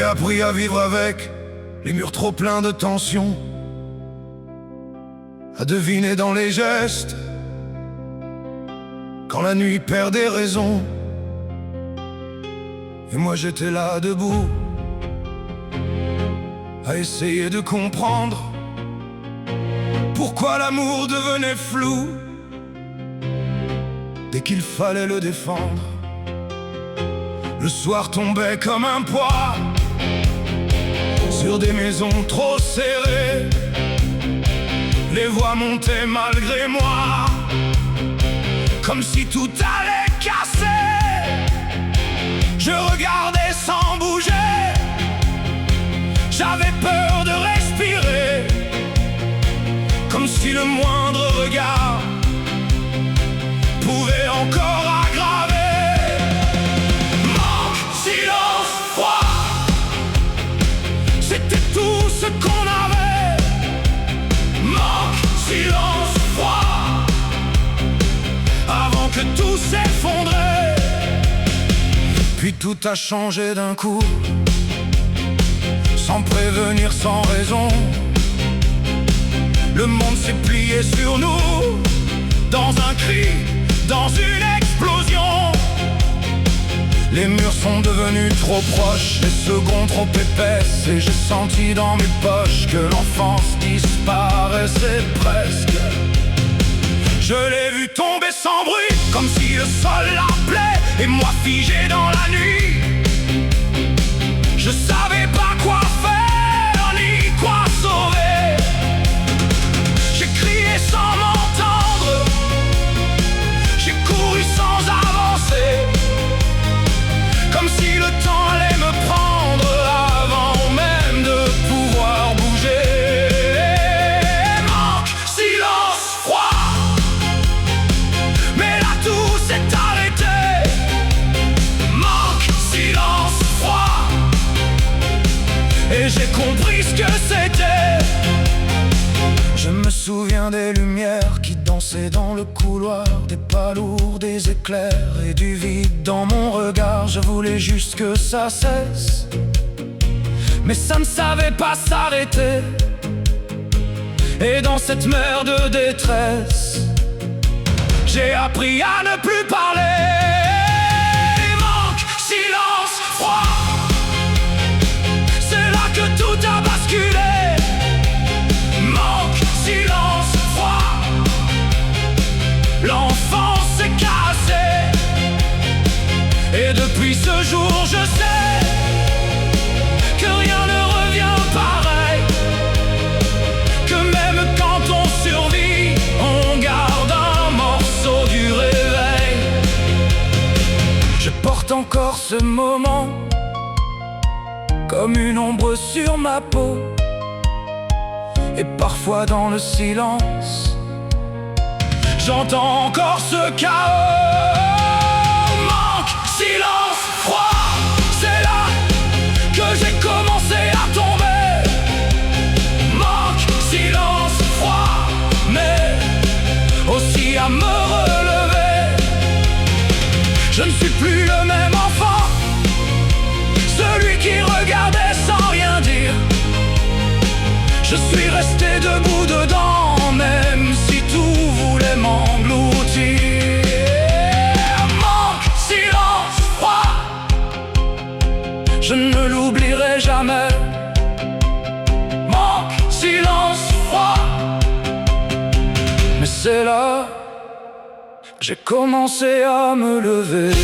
J'ai appris à vivre avec les murs trop pleins de tension, à deviner dans les gestes quand la nuit perd des raisons. Et moi j'étais là debout, à essayer de comprendre pourquoi l'amour devenait flou dès qu'il fallait le défendre. Le soir tombait comme un poids sur des maisons trop serrées. Les voix montaient malgré moi, comme si tout allait casser. Je regardais sans bouger, j'avais peur de respirer, comme si le moindre regard pouvait encore aggraver. Manque, silence, froid, c'était tout ce qu'on avait. Manque, silence, froid, avant que tout s'effondrait. Puis tout a changé d'un coup, sans prévenir, sans raison. Le monde s'est plié sur nous, dans un cri, dans une explosion. Les murs sont devenus trop proches, les secondes trop épaisses, et j'ai senti dans mes poches que l'enfance disparaissait presque. Je l'ai vu tomber sans bruit, comme si le sol l'appelait, et moi figé dans la nuit. Je savais pas quoi faire, ni quoi sauver. J'ai crié sans m'entendre, j'ai couru sans avancer, comme si le temps allait me prendre avant même de pouvoir bouger. Manque, silence, froid, mais là tout s'est arrêté. Manque, silence, froid, et j'ai compris ce que c'était. Je me souviens des lumières qui dansaient dans le couloir, des pas lourds, des éclairs et du vide dans mon regard. Je voulais juste que ça cesse, mais ça ne savait pas s'arrêter. Et dans cette mer de détresse, j'ai appris à ne plus parler. Manque, silence, froid, c'est là que tout a basculé. Manque, silence, froid, l'enfance s'est cassée. Et depuis ce jour je sais que rien ne revient pareil, que même quand on survit, on garde un morceau du réveil. Je porte encore ce moment comme une ombre sur ma peau, et parfois dans le silence, j'entends encore ce chaos. Manque, silence, froid, c'est là que j'ai commencé à tomber. Manque, silence, froid, mais aussi à me relever. Je ne suis plus le même enfant, celui qui regardait sans rien dire. Je suis resté debout dedans, même si tout voulait m'engloutir. Manque, silence, froid, je ne l'oublierai jamais. Manque, silence, froid, mais c'est là que j'ai commencé à me lever.